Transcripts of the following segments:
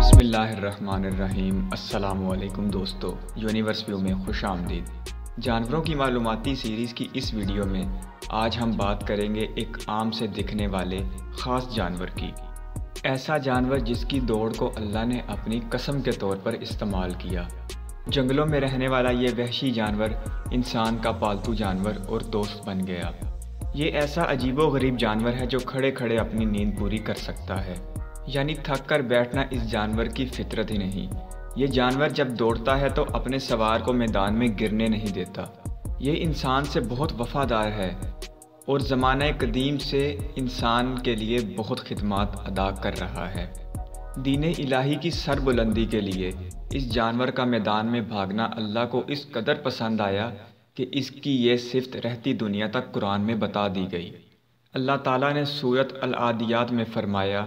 बिस्मिल्लाहिर्रहमानिर्रहीम। अस्सलामु अलैकुम दोस्तों, यूनिवर्स व्यू में खुश आमदीद। जानवरों की मालूमाती सीरीज़ की इस वीडियो में आज हम बात करेंगे एक आम से दिखने वाले ख़ास जानवर की। ऐसा जानवर जिसकी दौड़ को अल्लाह ने अपनी कसम के तौर पर इस्तेमाल किया। जंगलों में रहने वाला ये वहशी जानवर इंसान का पालतू जानवर और दोस्त बन गया। ये ऐसा अजीबो गरीब जानवर है जो खड़े खड़े अपनी नींद पूरी कर सकता है, यानी थक कर बैठना इस जानवर की फितरत ही नहीं। ये जानवर जब दौड़ता है तो अपने सवार को मैदान में गिरने नहीं देता। ये इंसान से बहुत वफादार है और ज़माना कदीम से इंसान के लिए बहुत खिदमत अदा कर रहा है। दीन इलाही की सरबुलंदी के लिए इस जानवर का मैदान में भागना अल्लाह को इस कदर पसंद आया कि इसकी ये सिफ़त रहती दुनिया तक कुरान में बता दी गई। अल्लाह ताला ने सूरत अल आदियात में फरमाया,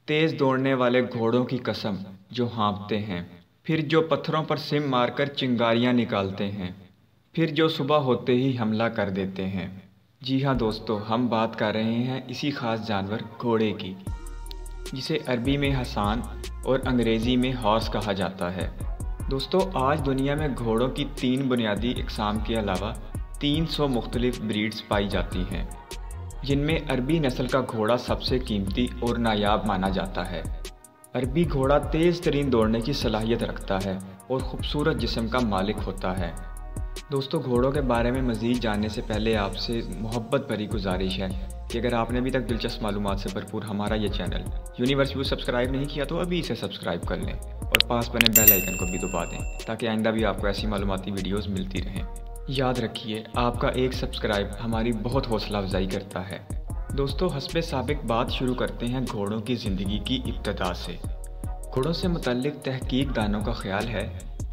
तेज़ दौड़ने वाले घोड़ों की कसम जो हाँफते हैं, फिर जो पत्थरों पर सिम मारकर चिंगारियाँ निकालते हैं, फिर जो सुबह होते ही हमला कर देते हैं। जी हाँ दोस्तों, हम बात कर रहे हैं इसी ख़ास जानवर घोड़े की, जिसे अरबी में हसान और अंग्रेज़ी में हॉर्स कहा जाता है। दोस्तों, आज दुनिया में घोड़ों की 3 बुनियादी इक़साम के अलावा 300 मुख्तलिफ़ ब्रीड्स पाई जाती हैं, जिनमें अरबी नस्ल का घोड़ा सबसे कीमती और नायाब माना जाता है। अरबी घोड़ा तेज़ तरीन दौड़ने की सलाहियत रखता है और ख़ूबसूरत जिस्म का मालिक होता है। दोस्तों, घोड़ों के बारे में मज़ीद जानने से पहले आपसे मोहब्बत भरी गुजारिश है कि अगर आपने अभी तक दिलचस्प मालूमात से भरपूर हमारा ये चैनल यूनिवर्स व्यू सब्सक्राइब नहीं किया तो अभी इसे सब्सक्राइब कर लें और पास बने बेल आइकन को भी दबा दें, ताकि आइंदा भी आपको ऐसी मालूमाती वीडियोस मिलती रहें। याद रखिए, आपका एक सब्सक्राइब हमारी बहुत हौसला अफजाई करता है। दोस्तों, हस्बे साबिक बात शुरू करते हैं घोड़ों की ज़िंदगी की इब्तदा से। घोड़ों से मुतल्लिक तहकीक दानों का ख्याल है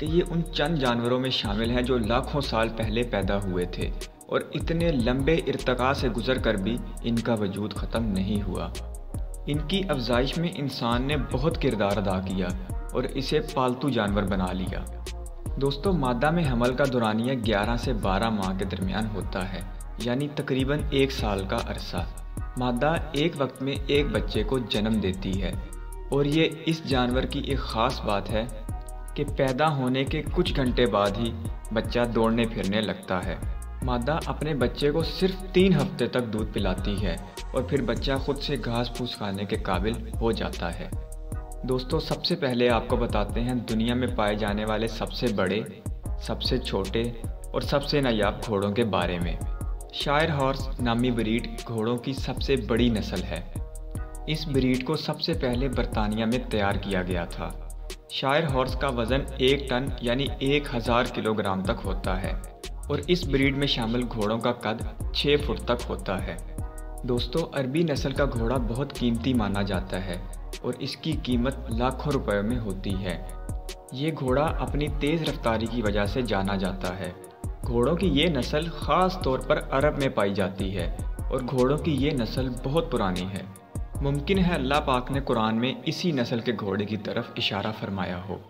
कि ये उन चंद जानवरों में शामिल हैं जो लाखों साल पहले पैदा हुए थे और इतने लंबे इर्तका से गुजर कर भी इनका वजूद ख़त्म नहीं हुआ। इनकी अफजाइश में इंसान ने बहुत किरदार अदा किया और इसे पालतू जानवर बना लिया। दोस्तों, मादा में हमल का दौरानिया 11 से 12 माह के दरमियान होता है, यानी तकरीबन 1 साल का अरसा। मादा एक वक्त में एक बच्चे को जन्म देती है और ये इस जानवर की एक ख़ास बात है कि पैदा होने के कुछ घंटे बाद ही बच्चा दौड़ने फिरने लगता है। मादा अपने बच्चे को सिर्फ 3 हफ्ते तक दूध पिलाती है और फिर बच्चा खुद से घास फूस खाने के काबिल हो जाता है। दोस्तों, सबसे पहले आपको बताते हैं दुनिया में पाए जाने वाले सबसे बड़े, सबसे छोटे और सबसे नायाब घोड़ों के बारे में। शायर हॉर्स नामी ब्रीड घोड़ों की सबसे बड़ी नस्ल है। इस ब्रीड को सबसे पहले बरतानिया में तैयार किया गया था। शायर हॉर्स का वज़न 1 टन यानी 1000 किलोग्राम तक होता है और इस ब्रीड में शामिल घोड़ों का कद 6 फुट तक होता है। दोस्तों, अरबी नस्ल का घोड़ा बहुत कीमती माना जाता है और इसकी कीमत लाखों रुपयों में होती है। ये घोड़ा अपनी तेज़ रफ्तारी की वजह से जाना जाता है। घोड़ों की ये नस्ल ख़ास तौर पर अरब में पाई जाती है और घोड़ों की ये नस्ल बहुत पुरानी है। मुमकिन है अल्लाह पाक ने कुरान में इसी नस्ल के घोड़े की तरफ इशारा फरमाया हो।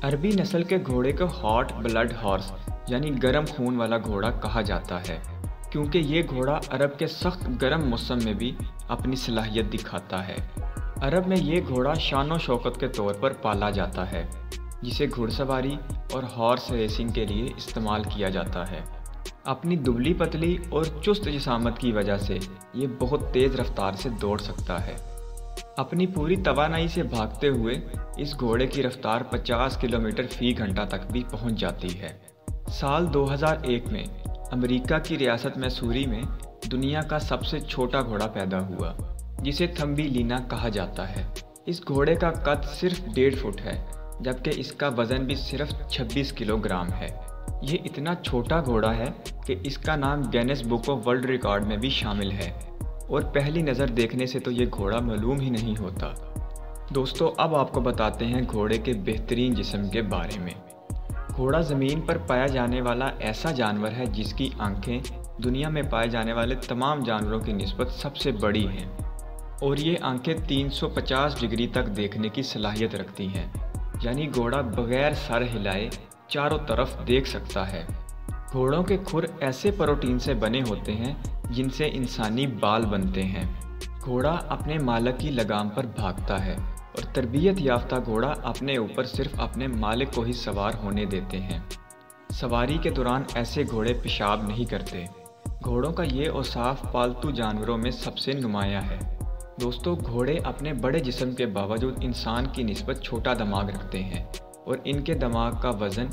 अरबी नस्ल के घोड़े को हॉट ब्लड हॉर्स यानी गर्म खून वाला घोड़ा कहा जाता है, क्योंकि ये घोड़ा अरब के सख्त गर्म मौसम में भी अपनी सलाहियत दिखाता है। अरब में ये घोड़ा शान और शौकत के तौर पर पाला जाता है, जिसे घुड़सवारी और हॉर्स रेसिंग के लिए इस्तेमाल किया जाता है। अपनी दुबली पतली और चुस्त जिसामत की वजह से ये बहुत तेज़ रफ्तार से दौड़ सकता है। अपनी पूरी तवानाई से भागते हुए इस घोड़े की रफ्तार 50 किलोमीटर फ़ी घंटा तक भी पहुंच जाती है। साल 2001 में अमेरिका की रियासत मैसूरी में दुनिया का सबसे छोटा घोड़ा पैदा हुआ, जिसे थम्बीलिना कहा जाता है। इस घोड़े का कद सिर्फ 1.5 फुट है, जबकि इसका वज़न भी सिर्फ 26 किलोग्राम है। ये इतना छोटा घोड़ा है कि इसका नाम Guinness book of world record में भी शामिल है और पहली नज़र देखने से तो ये घोड़ा मालूम ही नहीं होता। दोस्तों, अब आपको बताते हैं घोड़े के बेहतरीन जिस्म के बारे में। घोड़ा ज़मीन पर पाया जाने वाला ऐसा जानवर है जिसकी आंखें दुनिया में पाए जाने वाले तमाम जानवरों की निस्बत सबसे बड़ी हैं और ये आंखें 350 डिग्री तक देखने की सलाहियत रखती हैं, यानी घोड़ा बग़ैर सर हिलाए चारों तरफ देख सकता है। घोड़ों के खुर ऐसे प्रोटीन से बने होते हैं जिनसे इंसानी बाल बनते हैं। घोड़ा अपने मालिक की लगाम पर भागता है और तरबियत याफ्ता घोड़ा अपने ऊपर सिर्फ अपने मालिक को ही सवार होने देते हैं। सवारी के दौरान ऐसे घोड़े पेशाब नहीं करते। घोड़ों का ये औसाफ पालतू जानवरों में सबसे नुमाया है। दोस्तों, घोड़े अपने बड़े जिस्म के बावजूद इंसान की निस्बत छोटा दिमाग रखते हैं और इनके दिमाग का वज़न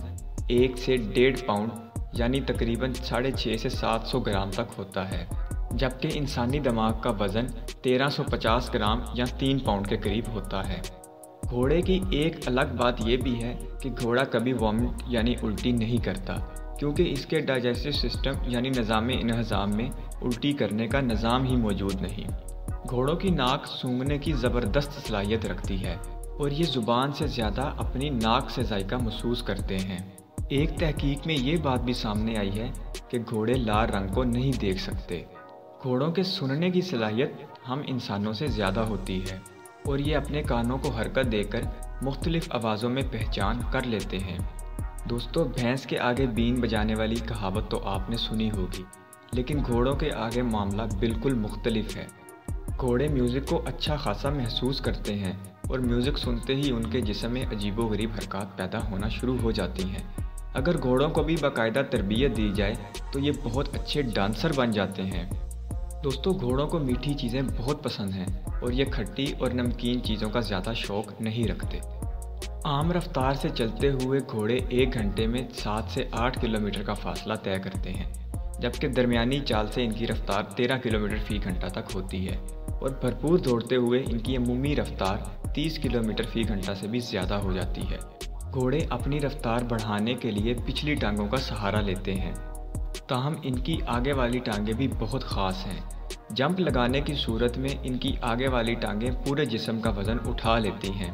1 से 1.5 पाउंड यानी तकरीबन 650 से 700 ग्राम तक होता है, जबकि इंसानी दिमाग का वज़न 1350 ग्राम या 3 पाउंड के करीब होता है। घोड़े की एक अलग बात यह भी है कि घोड़ा कभी वॉमिट यानी उल्टी नहीं करता, क्योंकि इसके डाइजेस्टिव सिस्टम यानी निज़ाम-ए-इंहज़ाम में उल्टी करने का निज़ाम ही मौजूद नहीं। घोड़ों की नाक सूंघने की ज़बरदस्त सलाहियत रखती है और ये ज़ुबान से ज़्यादा अपनी नाक से जायका महसूस करते हैं। एक तहकीक में ये बात भी सामने आई है कि घोड़े लाल रंग को नहीं देख सकते। घोड़ों के सुनने की सलाहियत हम इंसानों से ज़्यादा होती है और ये अपने कानों को हरकत देकर मुख्तलिफ आवाज़ों में पहचान कर लेते हैं। दोस्तों, भैंस के आगे बीन बजाने वाली कहावत तो आपने सुनी होगी, लेकिन घोड़ों के आगे मामला बिल्कुल मुख्तलिफ है। घोड़े म्यूज़िक को अच्छा खासा महसूस करते हैं और म्यूज़िक सुनते ही उनके जिस्म में अजीबोगरीब हरकत पैदा होना शुरू हो जाती हैं। अगर घोड़ों को भी बाकायदा तरबियत दी जाए तो ये बहुत अच्छे डांसर बन जाते हैं। दोस्तों, घोड़ों को मीठी चीज़ें बहुत पसंद हैं और ये खट्टी और नमकीन चीज़ों का ज़्यादा शौक़ नहीं रखते। आम रफ्तार से चलते हुए घोड़े 1 घंटे में 7 से 8 किलोमीटर का फासला तय करते हैं, जबकि दरमियानी चाल से इनकी रफ्तार 13 किलोमीटर फ़ी घंटा तक होती है और भरपूर दौड़ते हुए इनकी अमूमी रफ्तार 30 किलोमीटर फ़ी घंटा से भी ज़्यादा हो जाती है। घोड़े अपनी रफ्तार बढ़ाने के लिए पिछली टांगों का सहारा लेते हैं, ताहम इनकी आगे वाली टांगें भी बहुत ख़ास हैं। जंप लगाने की सूरत में इनकी आगे वाली टांगें पूरे जिस्म का वज़न उठा लेती हैं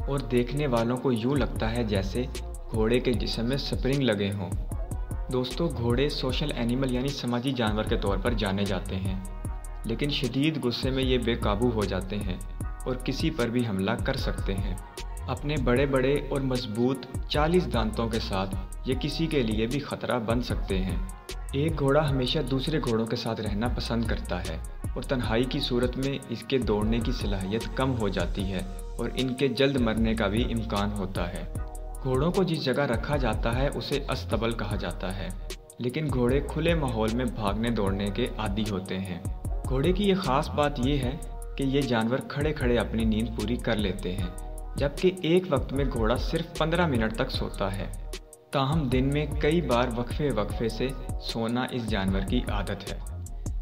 और देखने वालों को यूँ लगता है जैसे घोड़े के जिस्म में स्प्रिंग लगे हों। दोस्तों, घोड़े सोशल एनिमल यानी समाजी जानवर के तौर पर जाने जाते हैं, लेकिन शदीद गुस्से में ये बेकाबू हो जाते हैं और किसी पर भी हमला कर सकते हैं। अपने बड़े बड़े और मजबूत 40 दांतों के साथ ये किसी के लिए भी ख़तरा बन सकते हैं। एक घोड़ा हमेशा दूसरे घोड़ों के साथ रहना पसंद करता है और तन्हाई की सूरत में इसके दौड़ने की सलाहियत कम हो जाती है और इनके जल्द मरने का भी इम्कान होता है। घोड़ों को जिस जगह रखा जाता है उसे अस्तबल कहा जाता है, लेकिन घोड़े खुले माहौल में भागने दौड़ने के आदी होते हैं। घोड़े की ये ख़ास बात यह है कि ये जानवर खड़े खड़े अपनी नींद पूरी कर लेते हैं, जबकि एक वक्त में घोड़ा सिर्फ 15 मिनट तक सोता है। ताहम दिन में कई बार वक्फे से सोना इस जानवर की आदत है,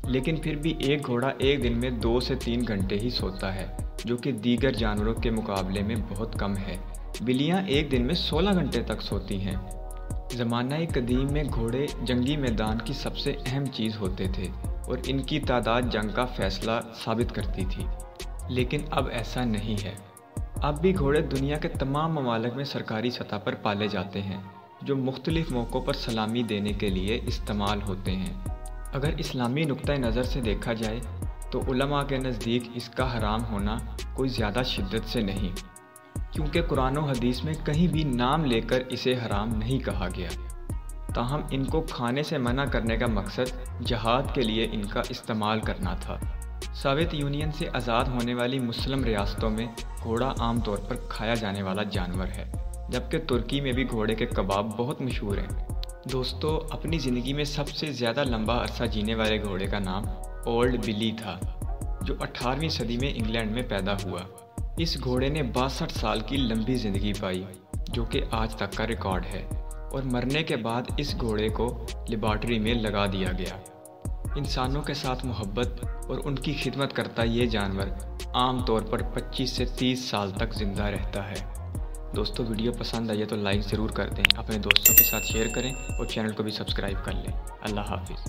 लेकिन फिर भी एक घोड़ा एक दिन में 2 से 3 घंटे ही सोता है, जो कि दीगर जानवरों के मुकाबले में बहुत कम है। बिल्लियाँ एक दिन में 16 घंटे तक सोती हैं। ज़माना कदीम में घोड़े जंगी मैदान की सबसे अहम चीज़ होते थे और इनकी तादाद जंग का फैसला साबित करती थी, लेकिन अब ऐसा नहीं है। अब भी घोड़े दुनिया के तमाम ममालिक में सरकारी सतह पर पाले जाते हैं, जो मुख्तलिफ मौक़ों पर सलामी देने के लिए इस्तेमाल होते हैं। अगर इस्लामी नुक्ता नज़र से देखा जाए तो उलमा के नज़दीक इसका हराम होना कोई ज़्यादा शिद्दत से नहीं, क्योंकि कुरान और हदीस में कहीं भी नाम लेकर इसे हराम नहीं कहा गया। ताहम इनको खाने से मना करने का मकसद जहाद के लिए इनका इस्तेमाल करना था। सोवियत यूनियन से आज़ाद होने वाली मुस्लिम रियासतों में घोड़ा आम तौर पर खाया जाने वाला जानवर है, जबकि तुर्की में भी घोड़े के कबाब बहुत मशहूर हैं। दोस्तों, अपनी ज़िंदगी में सबसे ज़्यादा लंबा अरसा जीने वाले घोड़े का नाम ओल्ड बिली था, जो 18वीं सदी में इंग्लैंड में पैदा हुआ। इस घोड़े ने 62 साल की लंबी ज़िंदगी पाई, जो कि आज तक का रिकॉर्ड है, और मरने के बाद इस घोड़े को लेबॉर्ट्री में लगा दिया गया। इंसानों के साथ मोहब्बत और उनकी खिदमत करता ये जानवर आम तौर पर 25 से 30 साल तक ज़िंदा रहता है। दोस्तों, वीडियो पसंद आई है तो लाइक ज़रूर कर दें, अपने दोस्तों के साथ शेयर करें और चैनल को भी सब्सक्राइब कर लें। अल्लाह हाफिज़।